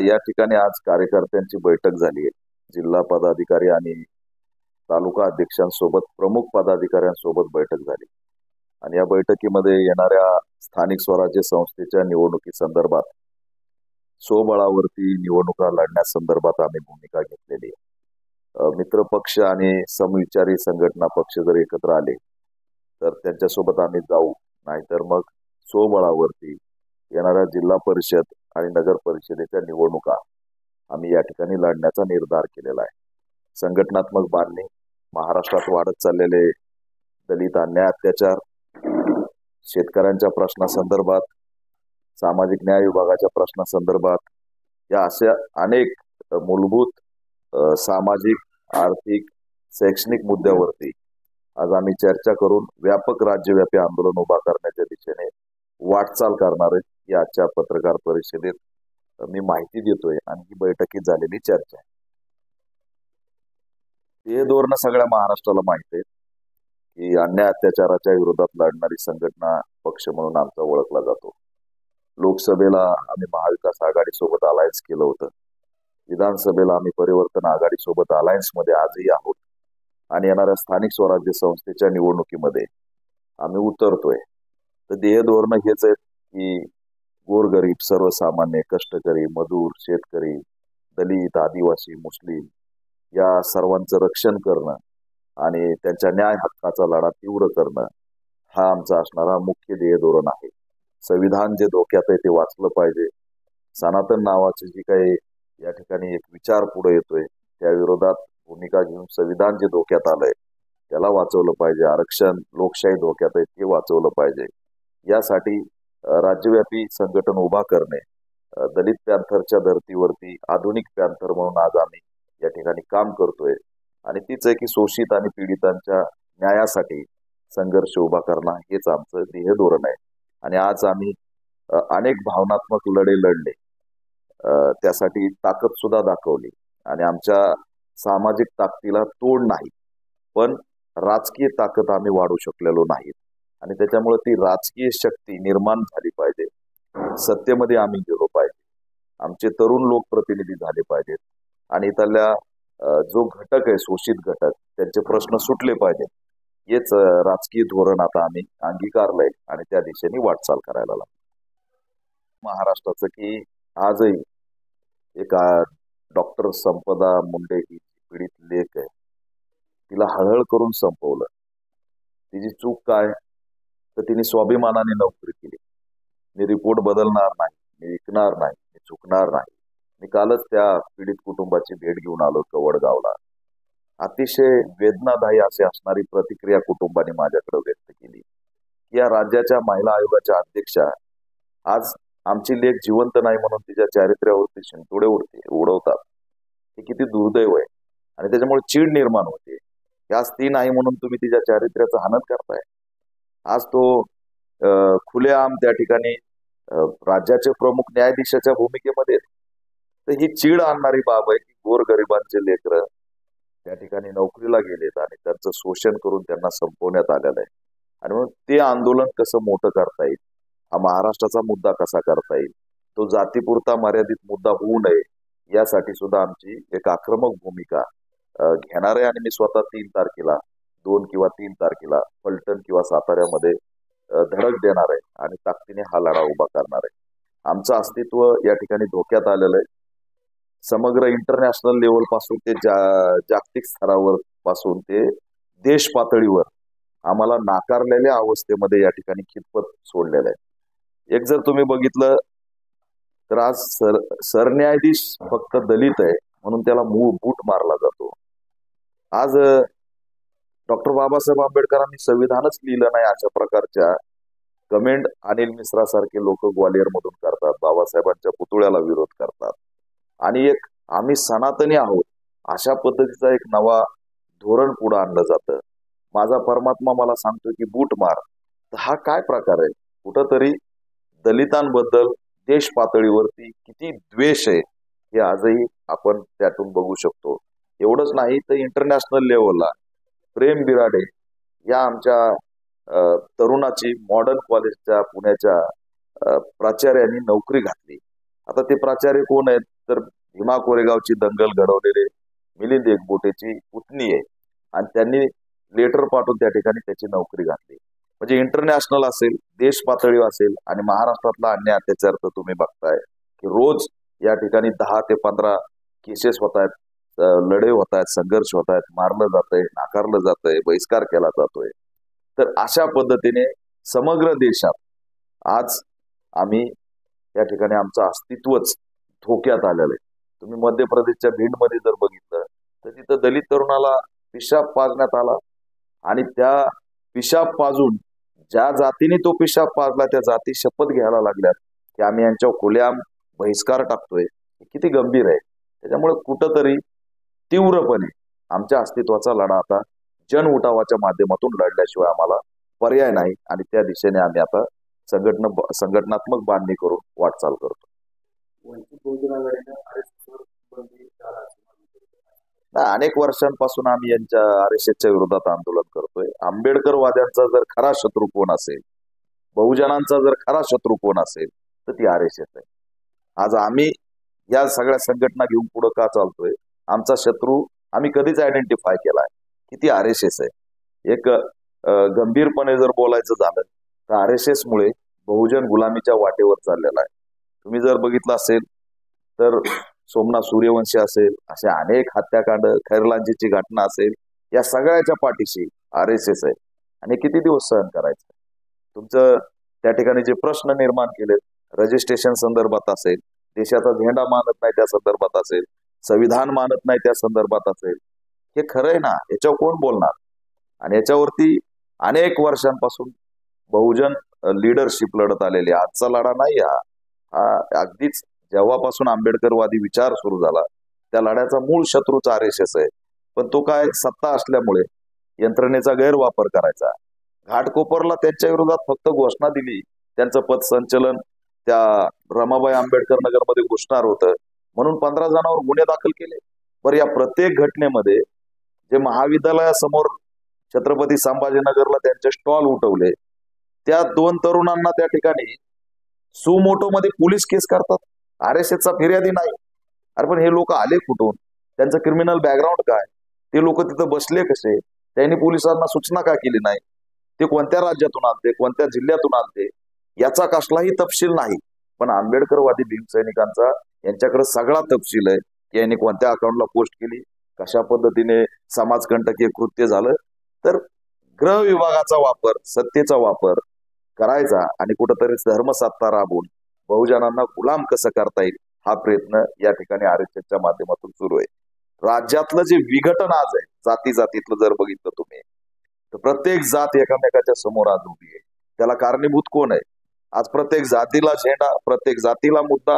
या ठिकाणी आज कार्यकर्त्यांची बैठक झाली आहे. जिल्हा पदाधिकारी आणि तालुका अध्यक्षांसोबत प्रमुख पदाधिकाऱ्यांसोबत बैठक झाली आणि या बैठकीमध्ये येणाऱ्या स्थानिक स्वराज्य संस्थेच्या निवडणुकी संदर्भात स्वबळावरती निवडणुका लढण्यासंदर्भात आम्ही भूमिका घेतलेली आहे. मित्र पक्ष आणि समविचारी संघटना पक्ष जर एकत्र आले तर त्यांच्यासोबत आम्ही जाऊ, नाहीतर मग स्वबळावरती येणाऱ्या जिल्हा परिषद आणि नगर परिषदेच्या निवडणुका आम्ही या ठिकाणी लढण्याचा निर्धार केलेला आहे. संघटनात्मक बांधणी, महाराष्ट्रात वाढत चाललेले दलित अन्याय अत्याचार, शेतकऱ्यांच्या प्रश्नासंदर्भात, सामाजिक न्याय विभागाच्या प्रश्नासंदर्भात या अशा अनेक मूलभूत सामाजिक, आर्थिक, शैक्षणिक मुद्द्यावरती आज आम्ही चर्चा करून व्यापक राज्यव्यापी आंदोलन उभा करण्याच्या दिशेने वाटचाल करणार आहे. या आजच्या पत्रकार परिषदेत मी माहिती देतोय आणि ही बैठकीत झालेली चर्चा आहे. हे धोरण सगळ्या महाराष्ट्राला माहिती आहे की अन्याय अत्याचाराच्या विरोधात लढणारी संघटना पक्ष म्हणून आमचा ओळखला जातो. लोकसभेला आम्ही महाविकास आघाडी सोबत अलायन्स केलं होतं. विधानसभेला आम्ही परिवर्तन आघाडी सोबत अलायन्स मध्ये आजही आहोत आणि येणाऱ्या स्थानिक स्वराज्य संस्थेच्या निवडणुकीमध्ये आम्ही उतरतोय. तर ध्येय धोरण हेच आहे की गोरगरीब, सर्वसामान्य, कष्टकरी, मजूर, शेतकरी, दलित, आदिवासी, मुस्लिम या सर्वांचं रक्षण करणं आणि त्यांच्या न्याय हक्काचा लढा तीव्र करणं हा आमचा असणारा मुख्य ध्येय धोरण आहे. संविधान जे धोक्यात आहे ते वाचलं पाहिजे. सनातन नावाचे जी काही या ठिकाणी एक विचार पुढे येतोय त्या विरोधात भूमिका घेऊन संविधान जे धोक्यात आलंय त्याला वाचवलं पाहिजे. आरक्षण, लोकशाही धोक्यात आहे ते वाचवलं पाहिजे. यासाठी राज्यव्यापी संघटन उभा करणे, दलित पॅन्थरच्या धर्तीवरती आधुनिक पॅन्थर म्हणून आज आम्ही या ठिकाणी काम करतोय आणि तीच आहे की शोषित आणि पीडितांच्या न्यायासाठी संघर्ष उभा करणं हेच आमचं ध्येय धोरण आहे. आणि आज आम्ही अनेक भावनात्मक लढे लढले, त्यासाठी ताकद सुद्धा दाखवली आणि आमच्या सामाजिक ताकदीला तोड नाही, पण राजकीय ताकद आम्ही वाढू शकलेलो नाहीत आणि त्याच्यामुळे ती राजकीय शक्ती निर्माण झाली पाहिजे. सत्तेमध्ये आम्ही गेलो पाहिजे, आमचे तरुण लोकप्रतिनिधी झाले पाहिजेत आणि इथल्या जो घटक आहे शोषित घटक त्यांचे प्रश्न सुटले पाहिजेत. हेच राजकीय धोरण आता आम्ही अंगीकारलंय आणि त्या दिशेने वाटचाल करायला लागलो. महाराष्ट्राचं की आजही एक डॉक्टर संपदा मुंडे ही पीडित लेख आहे, तिला हळहळ करून संपवलं. तिची चूक काय तर तिने स्वाभिमानाने नोकरी केली. मी रिपोर्ट बदलणार नाही, मी विकणार नाही, मी चुकणार नाही. मी कालच त्या पीडित कुटुंबाची भेट घेऊन आलो कवडगावला. अतिशय वेदनादायी अशी असणारी प्रतिक्रिया कुटुंबाने माझ्याकडे व्यक्त केली. या राज्याच्या महिला आयोगाच्या अध्यक्षा आज आमची लेख जिवंत नाही म्हणून तिच्या चारित्र्यावरती शिंतोडे उडवतात. हे किती दुर्दैव आहे आणि त्याच्यामुळे चीड निर्माण होते. याच ती नाही म्हणून तुम्ही तिच्या चारित्र्याचा हनन करताय. आज तो खुलेआम त्या ठिकाणी राज्याचे प्रमुख न्यायाधीशाच्या भूमिकेमध्ये. तर ही चीड आणणारी बाब आहे की गोरगरिबांचे लेकरं त्या ठिकाणी नोकरीला गेलेत आणि त्यांचं शोषण करून त्यांना संपवण्यात आलेलं आहे. आणि म्हणून ते आंदोलन कसं मोठं करता येईल, हा महाराष्ट्राचा मुद्दा कसा करता येईल, तो जातीपुरता मर्यादित मुद्दा होऊ नये यासाठी सुद्धा आमची एक आक्रमक भूमिका घेणार आहे. आणि मी स्वतः 3 तारखेला 2 किंवा 3 तारखेला फलटण किंवा साताऱ्यामध्ये धडक देणार आहे आणि ताकदीने हा लढा उभा करणार आहे. आमचं अस्तित्व या ठिकाणी धोक्यात आलेलं आहे. समग्र इंटरनॅशनल लेवल पासून ते जागतिक स्तरावर पासून ते देश पातळीवर आम्हाला नाकारलेल्या अवस्थेमध्ये या ठिकाणी खितपत सोडलेलं आहे. एक जर तुम्ही बघितलं तर आज सरन्यायाधीश फक्त दलित आहे म्हणून त्याला मूळ बूट मारला जातो. आज डॉक्टर बाबासाहेब आंबेडकरांनी संविधानच लिहिलं नाही अशा प्रकारच्या कमेंट अनिल मिश्रा सारखे लोक ग्वालियर मधून करतात, बाबासाहेबांच्या पुतळ्याला विरोध करतात आणि एक आम्ही सनातनी आहोत अशा पद्धतीचा एक नवा धोरण पुढे आणलं जातं. माझा परमात्मा मला सांगतो की बूट मार. तर हा काय प्रकार आहे? कुठंतरी दलितांबद्दल देश पातळीवरती किती द्वेष आहे हे आजही आपण त्यातून बघू शकतो. एवढंच नाही तर इंटरनॅशनल लेवलला प्रेम बिराडे या आमच्या तरुणाची मॉडर्न कॉलेजच्या पुण्याच्या प्राचार्यांनी नोकरी घातली आता ते प्राचार्य कोण आहेत तर भीमा कोरेगावची दंगल घडवलेले मिलिंद एकबोटेची पुतणी आहे आणि त्यांनी लेटर पाठवून त्या ठिकाणी त्याची नोकरी घातली. म्हणजे इंटरनॅशनल असेल, देश पातळीवर असेल आणि महाराष्ट्रातला अन्याय अत्याचार तर तुम्ही बघताय की रोज या ठिकाणी 10 ते 15 केसेस होत आहेत, लढाई होत आहेत, संघर्ष होत आहेत, मारलं जातंय, नाकारलं जातंय, बहिष्कार केला जातोय. तर अशा पद्धतीने समग्र देशात आज आम्ही या ठिकाणी आमचं अस्तित्वच धोक्यात आलेलं आहे. तुम्ही मध्य प्रदेशच्या भिंडमध्ये जर बघितलं तर तिथं दलित तरुणाला पिशाब पाजण्यात आला आणि त्या पिशाब पाजून ज्या जातीने तो पिशाब पाजला त्या जाती शपथ घ्यायला लागल्यात की आम्ही यांच्यावर खुलेआम बहिष्कार टाकतोय. किती गंभीर आहे. त्याच्यामुळे कुठंतरी तीव्रपणे आमच्या अस्तित्वाचा लढा आता जन उठावाच्या माध्यमातून लढल्याशिवाय आम्हाला पर्याय नाही आणि त्या दिशेने आम्ही आता संघटनात्मक बांधणी करून वाटचाल करतो. अनेक वर्षांपासून आम्ही यांच्या आरएसएसच्या विरोधात आंदोलन करतोय. आंबेडकरवाद्यांचा जर खरा शत्रू कोण असेल, बहुजनांचा जर खरा शत्रू कोण असेल तर ती आरएसएस आहे. आज आम्ही या सगळ्या संघटना घेऊन पुढे का चालतोय, आमचा शत्रू आम्ही कधीच आयडेंटिफाय केलाय की ती आरएसएस आहे. एक गंभीरपणे जर बोलायचं झालं तर आरएसएस मुळे बहुजन गुलामीच्या वाटेवर चाललेला आहे. तुम्ही जर बघितलं असेल तर सोमनाथ सूर्यवंशी असेल, असे अनेक हत्याकांड, खैरलांजीची घटना असेल, या सगळ्याच्या पाठीशी आरएसएस आहे. आणि किती दिवस सहन करायचं. तुमचं त्या ठिकाणी जे प्रश्न निर्माण केलेत, रजिस्ट्रेशन संदर्भात असेल, देशाचा झेंडा मानत नाही त्या संदर्भात असेल, संविधान मानत नाही त्या संदर्भात असेल, हे खरं आहे ना, याच्यावर कोण बोलणार. आणि याच्यावरती अनेक वर्षांपासून बहुजन लीडरशिप लढत आलेली. आजचा लढा नाही हा अगदीच जेव्हापासून आंबेडकरवादी विचार सुरू झाला त्या लढ्याचा मूळ शत्रूच आरएसएस आहे. पण तो काय सत्ता असल्यामुळे यंत्रणेचा गैरवापर करायचा. घाटकोपरला त्यांच्या विरोधात फक्त घोषणा दिली, त्यांचं पथसंचलन त्या रमाबाई आंबेडकर नगरमध्ये घुसणार होतं म्हणून 15 जणांवर गुन्हे दाखल केले. बरं, या प्रत्येक घटनेमध्ये जे महाविद्यालयासमोर छत्रपती संभाजीनगरला त्यांचे स्टॉल उठवले, त्या 2 तरुणांना त्या ठिकाणी सुमोटो मध्ये पोलीस केस करतात. आरएसएसचा फिर्यादी नाही. अरे पण हे लोक आले कुठून, त्यांचं क्रिमिनल बॅकग्राऊंड काय, ते लोक तिथं बसले कसे, त्यांनी पोलिसांना सूचना का केली नाही, ते कोणत्या राज्यातून आलते, कोणत्या जिल्ह्यातून आलते, याचा कसलाही तपशील नाही. पण आंबेडकरवादी भीमसैनिकांचा यांच्याकडे सगळा तपशील आहे की यांनी कोणत्या अकाउंटला पोस्ट केली, कशा पद्धतीने समाजकंटकीय कृत्य झालं. तर गृह विभागाचा वापर, सत्तेचा वापर करायचा आणि कुठंतरी धर्मसत्ता राबवून बहुजनांना गुलाम कसं करता येईल हा प्रयत्न या ठिकाणी आरएसएसच्या माध्यमातून सुरू आहे. राज्यातलं जे विघटन आज आहे, जाती जातीतलं जर बघितलं तुम्ही तर प्रत्येक जात एकामेकाच्या समोर आज उभी आहे. त्याला कारणीभूत कोण आहे? आज प्रत्येक जातीला झेंडा, प्रत्येक जातीला मुद्दा,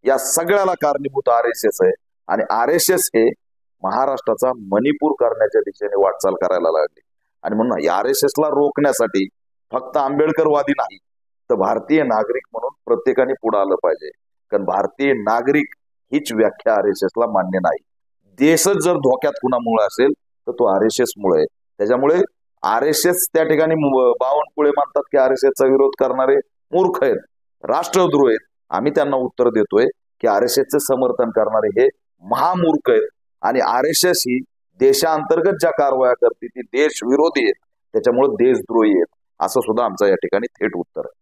या सगळ्याला कारणीभूत आरएसएस आहे. आणि आरएसएस हे महाराष्ट्राचा मणिपूर करण्याच्या दिशेने वाटचाल करायला लागली. आणि म्हणून या आरएसएसला रोखण्यासाठी फक्त आंबेडकरवादी नाही तर भारतीय नागरिक म्हणून प्रत्येकाने पुढे आलं पाहिजे. कारण भारतीय नागरिक हीच व्याख्या आरएसएसला मान्य नाही. देशच जर धोक्यात कुणामुळे असेल तर तो आरएसएस मुळे. त्याच्यामुळे आरएसएस त्या ठिकाणी बावनकुळे मानतात की आरएसएसचा विरोध करणारे मूर्ख आहेत, राष्ट्रद्रोही आहेत. आम्ही त्यांना उत्तर देतोय की आरएसएसचे समर्थन करणारे हे महामूर्ख आहेत आणि आरएसएस ही देशांतर्गत ज्या कारवाया करते ती देश विरोधी आहेत, त्याच्यामुळे देशद्रोही आहेत, असं सुद्धा आमचं या ठिकाणी थेट उत्तर आहे.